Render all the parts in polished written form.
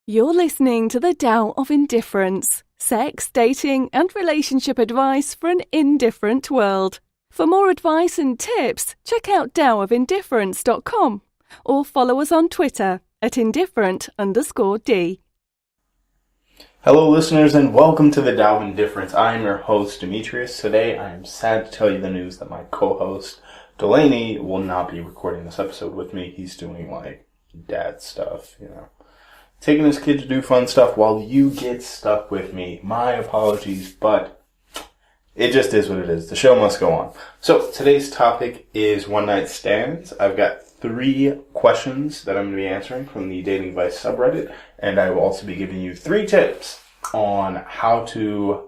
You're listening to the Tao of Indifference, sex, dating, and relationship advice for an indifferent world. For more advice and tips, check out taoofindifference.com or follow us on Twitter at indifferent_D. Hello listeners and welcome to the Tao of Indifference. I am your host Demetrius. Today I am sad to tell you the news that my co-host Delaney will not be recording this episode with me. He's doing dad stuff, taking his kid to do fun stuff while you get stuck with me. My apologies, but it just is what it is. The show must go on. So today's topic is one night stands. I've got 3 questions that I'm going to be answering from the dating advice subreddit, and I will also be giving you 3 tips on how to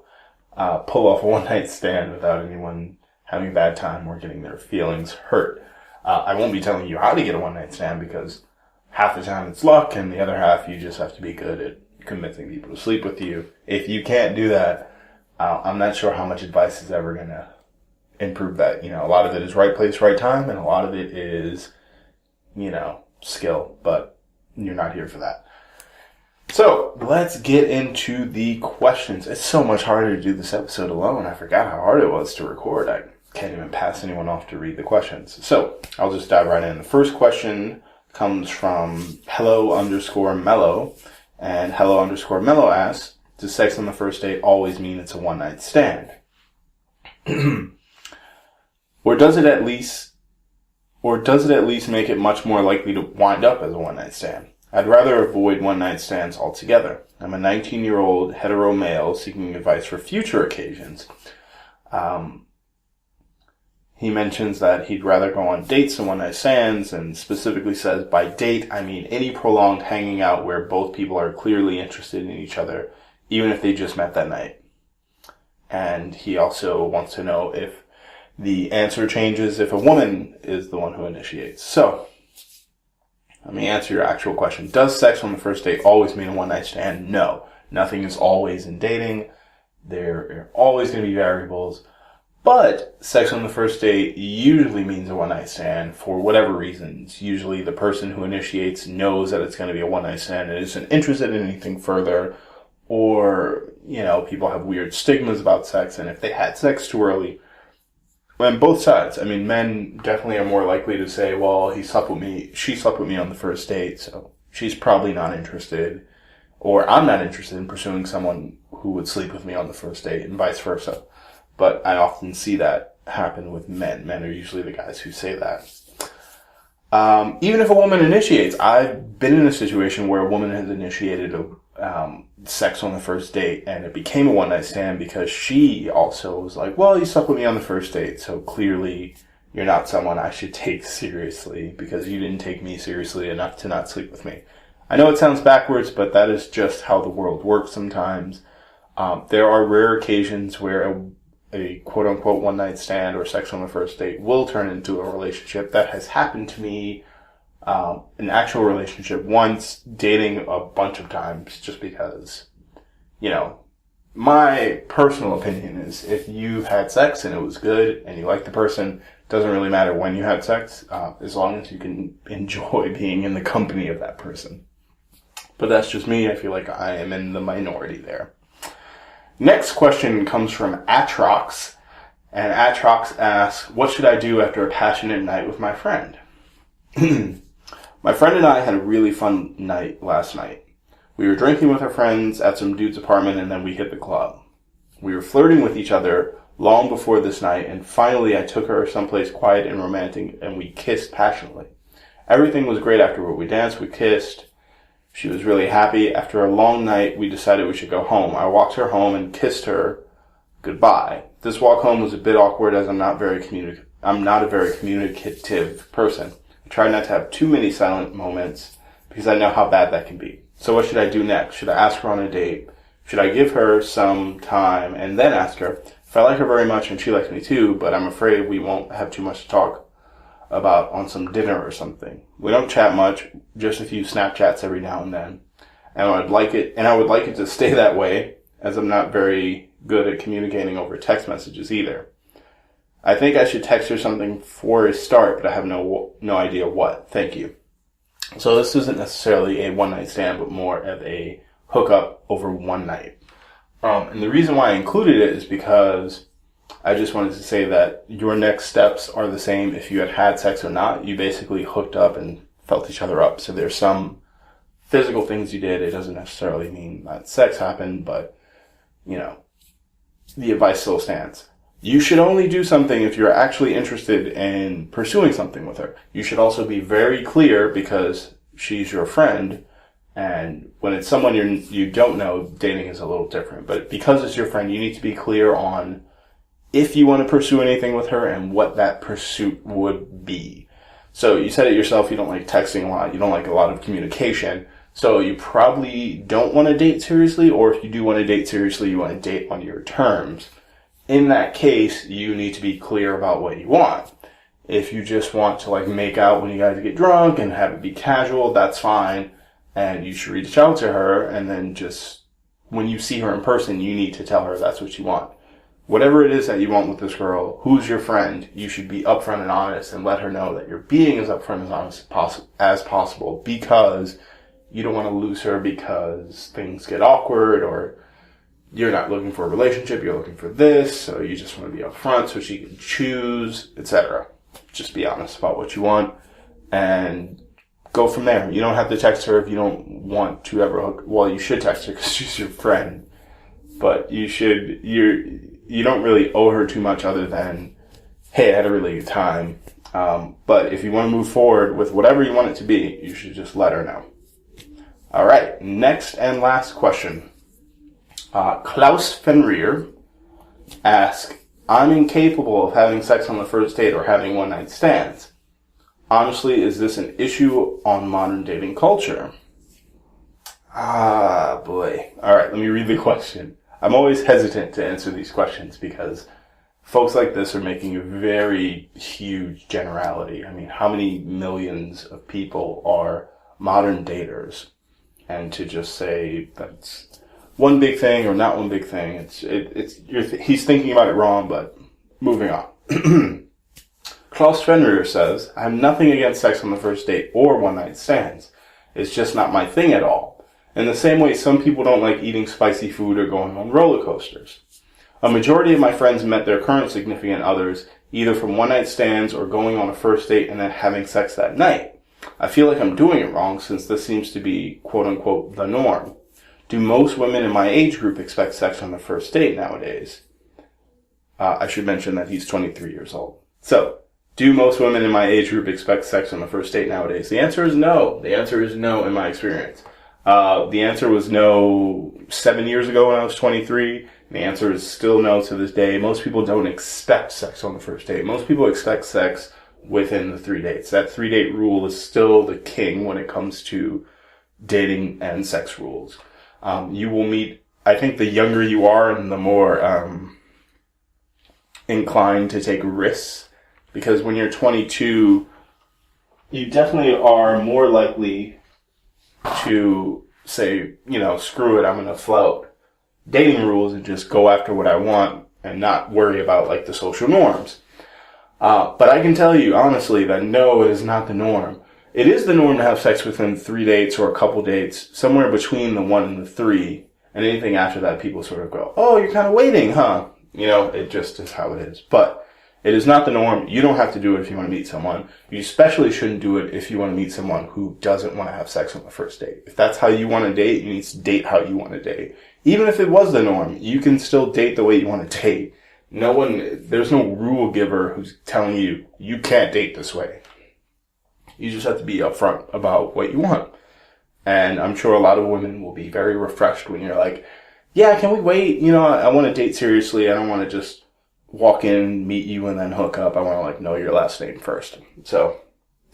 pull off a one night stand without anyone having a bad time or getting their feelings hurt. I won't be telling you how to get a one night stand because half the time it's luck, and the other half you just have to be good at convincing people to sleep with you. If you can't do that, I'm not sure how much advice is ever going to improve that. A lot of it is right place, right time, and a lot of it is, skill, but you're not here for that. So, let's get into the questions. It's so much harder to do this episode alone. I forgot how hard it was to record. I can't even pass anyone off to read the questions. So, I'll just dive right in. The first question comes from hello_mellow, and hello_mellow asks, does sex on the first date always mean it's a one night stand? Or does it at least make it much more likely to wind up as a one night stand? I'd rather avoid one night stands altogether. I'm a 19-year-old hetero male seeking advice for future occasions. He mentions that he'd rather go on dates than one-night stands, and specifically says, by date, I mean any prolonged hanging out where both people are clearly interested in each other, even if they just met that night. And he also wants to know if the answer changes if a woman is the one who initiates. So, let me answer your actual question. Does sex on the first date always mean a one-night stand? No. Nothing is always in dating. There are always going to be variables. But sex on the first date usually means a one-night stand for whatever reasons. Usually the person who initiates knows that it's going to be a one-night stand and isn't interested in anything further. Or, people have weird stigmas about sex, and if they had sex too early, and both sides. Men definitely are more likely to say, well, she slept with me on the first date, so she's probably not interested. Or I'm not interested in pursuing someone who would sleep with me on the first date, and vice versa. But I often see that happen with men. Men are usually the guys who say that. Even if a woman initiates, I've been in a situation where a woman has initiated sex on the first date, and it became a one-night stand because she also was like, well, you slept with me on the first date, so clearly you're not someone I should take seriously because you didn't take me seriously enough to not sleep with me. I know it sounds backwards, but that is just how the world works sometimes. There are rare occasions where a quote-unquote one-night stand or sex on the first date will turn into a relationship. That has happened to me, an actual relationship once, dating a bunch of times, just because, my personal opinion is if you had sex and it was good and you like the person, it doesn't really matter when you had sex, as long as you can enjoy being in the company of that person. But that's just me. I feel like I am in the minority there. Next question comes from Atrox, and Atrox asks, what should I do after a passionate night with my friend? My friend and I had a really fun night last night. We were drinking with our friends at some dude's apartment, and then we hit the club. We were flirting with each other long before this night, and finally I took her someplace quiet and romantic, and we kissed passionately. Everything was great afterward. We danced, we kissed. She was really happy. After a long night, we decided we should go home. I walked her home and kissed her goodbye. This walk home was a bit awkward as I'm not a very communicative person. I try not to have too many silent moments because I know how bad that can be. So what should I do next? Should I ask her on a date? Should I give her some time and then ask her? If I like her very much and she likes me too, but I'm afraid we won't have too much to talk about on some dinner or something. We don't chat much, just a few Snapchats every now and then. And I would like it to stay that way, as I'm not very good at communicating over text messages either. I think I should text her something for a start, but I have no idea what. Thank you. So this isn't necessarily a one-night stand, but more of a hookup over one night. And the reason why I included it is because I just wanted to say that your next steps are the same if you had had sex or not. You basically hooked up and felt each other up. So there's some physical things you did. It doesn't necessarily mean that sex happened, but, you know, the advice still stands. You should only do something if you're actually interested in pursuing something with her. You should also be very clear because she's your friend. And when it's someone you don't know, dating is a little different. But because it's your friend, you need to be clear on if you want to pursue anything with her and what that pursuit would be. So you said it yourself, you don't like texting a lot, you don't like a lot of communication. So you probably don't want to date seriously, or if you do want to date seriously, you want to date on your terms. In that case, you need to be clear about what you want. If you just want to like make out when you guys get drunk and have it be casual, that's fine. And you should reach out to her, and then just when you see her in person, you need to tell her that's what you want. Whatever it is that you want with this girl, who's your friend, you should be upfront and honest and let her know that you're being as upfront and honest as possible, because you don't want to lose her because things get awkward, or you're not looking for a relationship, you're looking for this, so you just want to be upfront so she can choose, etc. Just be honest about what you want and go from there. You don't have to text her if you don't want to ever hook. Well, you should text her because she's your friend, but you don't really owe her too much other than, hey, I had a really good time. But if you want to move forward with whatever you want it to be, you should just let her know. All right, next and last question. Klaus Fenrir asks, I'm incapable of having sex on the first date or having one-night stands. Honestly, is this an issue on modern dating culture? Ah, boy. All right, let me read the question. I'm always hesitant to answer these questions because folks like this are making a very huge generality. I mean, how many millions of people are modern daters? And to just say that's one big thing or not one big thing, he's thinking about it wrong, but moving on. Klaus Fenrir says, I have nothing against sex on the first date or one-night stands. It's just not my thing at all. In the same way, some people don't like eating spicy food or going on roller coasters. A majority of my friends met their current significant others either from one-night stands or going on a first date and then having sex that night. I feel like I'm doing it wrong since this seems to be, quote-unquote, the norm. Do most women in my age group expect sex on the first date nowadays? I should mention that he's 23 years old. So, do most women in my age group expect sex on the first date nowadays? The answer is no. The answer is no in my experience. The answer was no 7 years ago when I was 23. And the answer is still no to this day. Most people don't expect sex on the first date. Most people expect sex within the 3 dates. That 3-date rule is still the king when it comes to dating and sex rules. You will meet, I think the younger you are and the more inclined to take risks, because when you're 22, you definitely are more likely to say, screw it, I'm going to float dating rules and just go after what I want and not worry about like the social norms. But I can tell you honestly that no, it is not the norm. It is the norm to have sex within 3 dates or a couple dates, somewhere between the 1 and the 3. And anything after that, people sort of go, oh, you're kind of waiting, huh? It just is how it is. But it is not the norm. You don't have to do it if you want to meet someone. You especially shouldn't do it if you want to meet someone who doesn't want to have sex on the first date. If that's how you want to date, you need to date how you want to date. Even if it was the norm, you can still date the way you want to date. There's no rule giver who's telling you, you can't date this way. You just have to be upfront about what you want. And I'm sure a lot of women will be very refreshed when you're like, yeah, can we wait? I want to date seriously. I don't want to just walk in, meet you, and then hook up. I want to know your last name first. So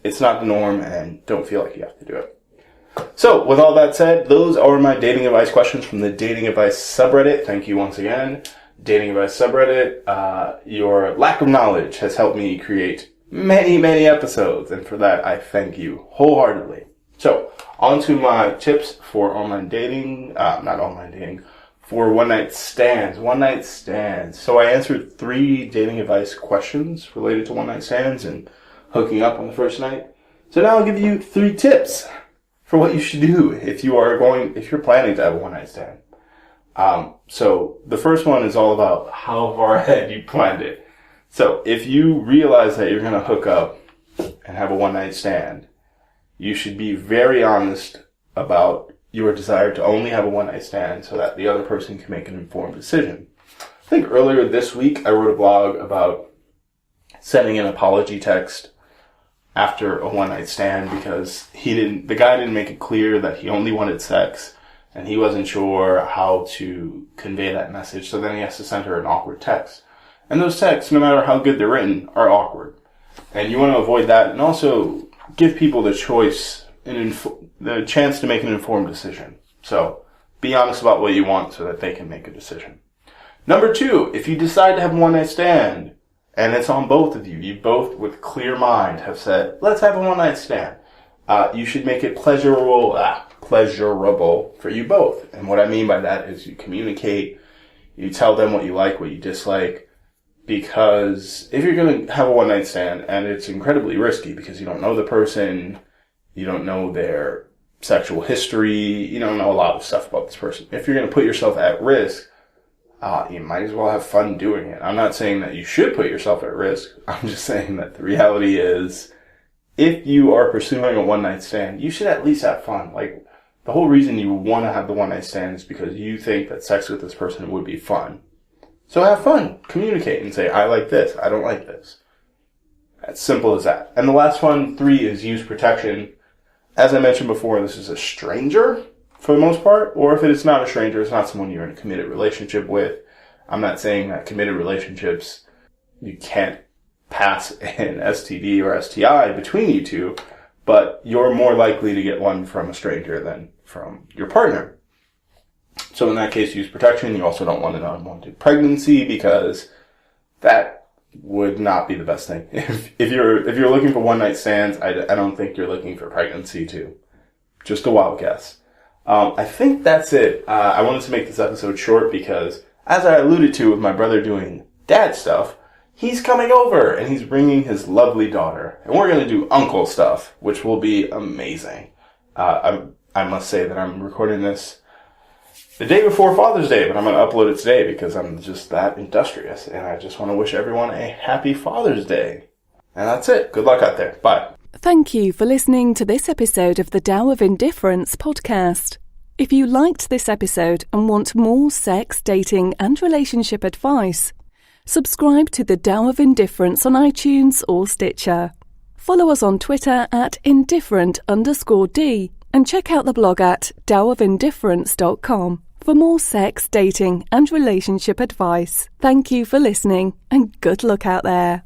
it's not the norm, and don't feel like you have to do it. So with all that said, those are my dating advice questions from the Dating Advice subreddit. Thank you once again. Dating Advice subreddit, your lack of knowledge has helped me create many, many episodes, and for that, I thank you wholeheartedly. So, on to my tips for for one-night stands. So I answered 3 dating advice questions related to one-night stands and hooking up on the first night. So now I'll give you 3 tips for what you should do if you're planning to have a one-night stand. So the first one is all about how far ahead you planned it. So if you realize that you're going to hook up and have a one-night stand, you should be very honest about your desire to only have a one-night stand so that the other person can make an informed decision. I think earlier this week I wrote a blog about sending an apology text after a one-night stand because the guy didn't make it clear that he only wanted sex and he wasn't sure how to convey that message. So then he has to send her an awkward text. And those texts, no matter how good they're written, are awkward. And you want to avoid that and also give people the choice and the chance to make an informed decision. So be honest about what you want so that they can make a decision. Number 2, if you decide to have a one-night stand and it's on both of you, you both with clear mind have said, let's have a one-night stand. You should make it pleasurable for you both. And what I mean by that is you communicate, you tell them what you like, what you dislike. Because if you're going to have a one-night stand, and it's incredibly risky because you don't know the person, you don't know their sexual history, you don't know a lot of stuff about this person. If you're going to put yourself at risk, you might as well have fun doing it. I'm not saying that you should put yourself at risk. I'm just saying that the reality is, if you are pursuing a one-night stand, you should at least have fun. Like, the whole reason you want to have the one-night stand is because you think that sex with this person would be fun. So have fun. Communicate and say, I like this. I don't like this. As simple as that. And the last one, 3, is use protection. As I mentioned before, this is a stranger for the most part. Or if it is not a stranger, it's not someone you're in a committed relationship with. I'm not saying that committed relationships, you can't pass an STD or STI between you two. But you're more likely to get one from a stranger than from your partner. So in that case, use protection. You also don't want an unwanted pregnancy because that would not be the best thing. If you're looking for one-night stands, I don't think you're looking for pregnancy too. Just a wild guess. I think that's it. I wanted to make this episode short because, as I alluded to with my brother doing dad stuff, he's coming over and he's bringing his lovely daughter. And we're going to do uncle stuff, which will be amazing. I must say that I'm recording this the day before Father's Day, but I'm going to upload it today because I'm just that industrious. And I just want to wish everyone a happy Father's Day. And that's it. Good luck out there. Bye. Thank you for listening to this episode of the Tao of Indifference podcast. If you liked this episode and want more sex, dating, and relationship advice, subscribe to the Tao of Indifference on iTunes or Stitcher. Follow us on Twitter at indifferent_D and check out the blog at taoofindifference.com for more sex, dating, and relationship advice. Thank you for listening and good luck out there.